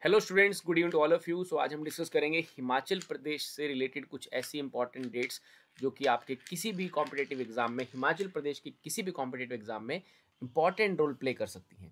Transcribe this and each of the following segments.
Hello students, good evening to all of you. So आज हम discuss करेंगे हिमाचल प्रदेश से रिलेटेड कुछ ऐसी इंपॉर्टेंट डेट्स जो कि आपके किसी भी कॉम्पिटेटिव एग्जाम में, हिमाचल प्रदेश के किसी भी कॉम्पिटेटिव एग्जाम में इंपॉर्टेंट रोल प्ले कर सकती हैं।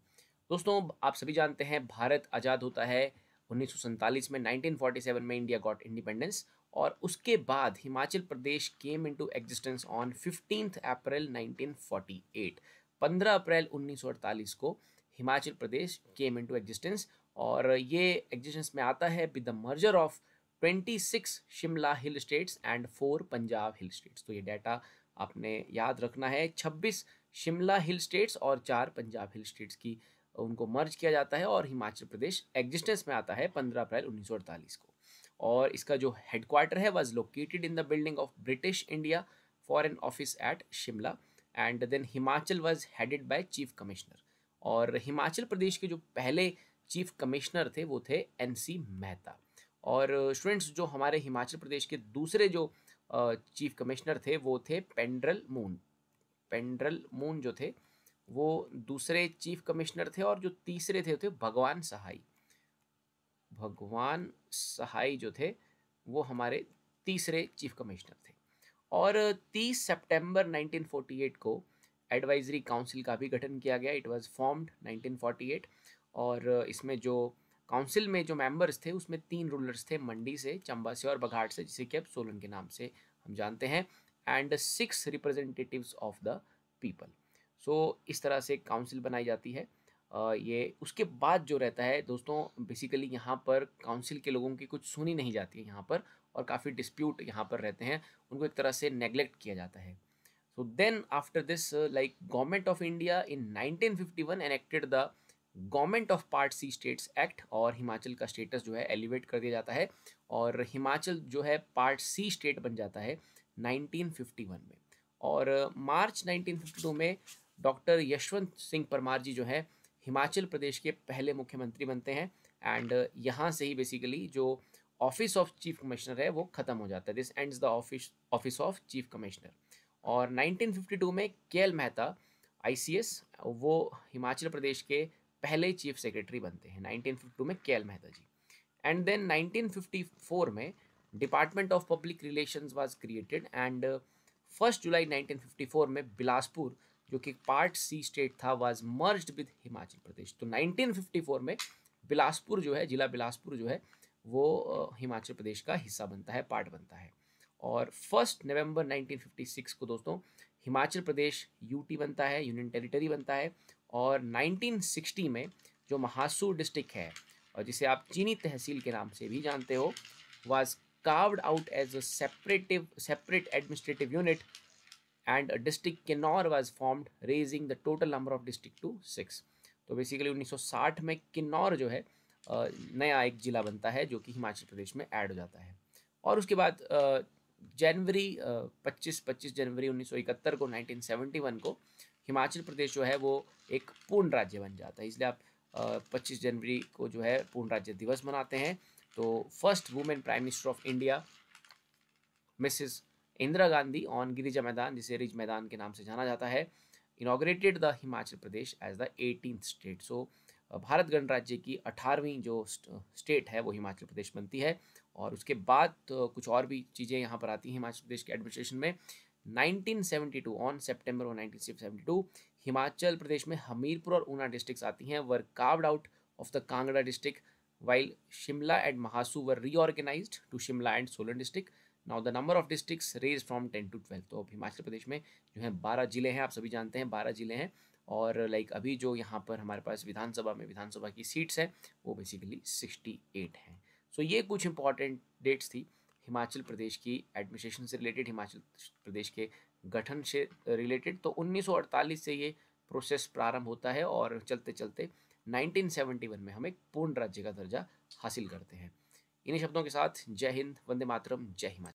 दोस्तों, आप सभी जानते हैं भारत आज़ाद होता है 1947 में। 1947 में इंडिया गॉट इंडिपेंडेंस और उसके बाद Himachal Pradesh came into existence on 15 अप्रैल 1948। 15 अप्रैल 1948 को Himachal Pradesh came into existence और ये एग्जिस्टेंस में आता है with the merger of 26 Shimla hill states and 4 Punjab hill states. तो ये डाटा आपने याद रखना है। 26 शिमला हिल स्टेट्स और 4 पंजाब हिल स्टेट्स की उनको मर्ज किया जाता है और हिमाचल प्रदेश एग्जिस्टेंस में आता है 15 अप्रैल 1948 को। और इसका जो हेडक्वार्टर है was located in the building of British India foreign office at Shimla and then Himachal was headed by chief commissioner. और हिमाचल प्रदेश के जो पहले चीफ कमिश्नर थे वो थे NC मेहता। और स्टूडेंट्स, जो हमारे हिमाचल प्रदेश के दूसरे जो चीफ कमिश्नर थे वो थे पेंड्रल मून। पेंड्रल मून जो थे वो दूसरे चीफ कमिश्नर थे और जो तीसरे थे भगवान सहाय। भगवान सहाय जो थे वो हमारे तीसरे चीफ कमिश्नर थे। और 30 सितंबर 1948 को एडवाइजरी काउंसिल का भी गठन किया गया। इट वाज फॉर्म्ड 1948 और इसमें जो काउंसिल में जो मेंबर्स थे उसमें 3 रूलर्स थे, मंडी से, चंबा से और बघाट से, जिसे कि अब सोलन के नाम से हम जानते हैं, and 6 representatives of the people. So इस तरह से काउंसिल बनाई जाती है। ये उसके बाद जो रहता है दोस्तों, बेसिकली यहाँ पर काउंसिल के लोगों की कुछ सुनी नहीं जाती है यहाँ पर, और काफ़ी डिस्प्यूट यहाँ पर रहते हैं, उनको एक तरह से नेग्लेक्ट किया जाता है। So then after this, like Government of India in 1951 enacted the Government of Part C States Act और हिमाचल का स्टेटस जो है एलिवेट कर दिया जाता है और हिमाचल जो है पार्ट C स्टेट बन जाता है 1951 में। और मार्च 1952 में डॉक्टर यशवंत सिंह परमार जी जो है हिमाचल प्रदेश के पहले मुख्यमंत्री बनते हैं एंड यहाँ से ही बेसिकली जो ऑफिस ऑफ चीफ कमिश्नर है वो ख़त्म हो जाता है। This ends the office of chief commissioner. और 1952 में KL मेहता ICS वो हिमाचल प्रदेश के पहले चीफ सेक्रेटरी बनते हैं। 1952 में KL Mehta ji. And then 1954 में department of public relations was created and 1 July 1954 में बिलासपुर जो कि पार्ट C स्टेट था was merged with Himachal Pradesh. तो 1954 में बिलासपुर जो है, जिला बिलासपुर जो है वो हिमाचल प्रदेश का हिस्सा बनता है, पार्ट बनता है। और 1 नवंबर 1956 को दोस्तों हिमाचल प्रदेश UT बनता है, यूनियन टेरिटरी बनता है। और 1960 में जो महासू डिस्ट्रिक्ट है और जिसे आप चीनी तहसील के नाम से भी जानते हो, was carved out as a separate administrative unit and district Kinnaur was formed, raising the total number of district to 6। तो बेसिकली 1960 में किन्नौर जो है नया एक जिला बनता है जो कि हिमाचल प्रदेश में ऐड हो जाता है। और उसके बाद जनवरी 25 जनवरी 1971 को 1971 को हिमाचल प्रदेश जो है वो एक पूर्ण राज्य बन जाता है। इसलिए आप 25 जनवरी को जो है पूर्ण राज्य दिवस मनाते हैं। तो first women prime minister of India Mrs Indira Gandhi on Girija मैदान, जिसे रिज मैदान के नाम से जाना जाता है, inaugurated the Himachal Pradesh as the 18th state. So Bharat गणराज्य की 18वीं जो स्टेट है वो हिमाचल प्रदेश बनती है। और उसके बाद कुछ और भी चीज़ें यहाँ पर आती हैं हिमाचल प्रदेश के एडमिनिस्ट्रेशन में। 1972 ऑन सितंबर 1972 हिमाचल प्रदेश में हमीरपुर और ऊना डिस्ट्रिक्ट्स आती हैं, were carved out of the Kangra district, while Shimla and Mahasu were reorganised to Shimla and Solan district. Now the number of districts raise from 10 to 12। तो अब हिमाचल प्रदेश में जो है 12 जिले हैं, आप सभी जानते हैं 12 जिले हैं। और अभी जो यहाँ पर हमारे पास विधानसभा की सीट्स हैं वो बेसिकली 68 हैं। सो ये कुछ इंपॉर्टेंट डेट्स थी हिमाचल प्रदेश की एडमिनिस्ट्रेशन से रिलेटेड, हिमाचल प्रदेश के गठन से रिलेटेड। तो 1948 से ये प्रोसेस प्रारंभ होता है और चलते चलते 1971 में हम एक पूर्ण राज्य का दर्जा हासिल करते हैं। इन्हीं शब्दों के साथ जय हिंद, वंदे मातरम, जय हिमाचल।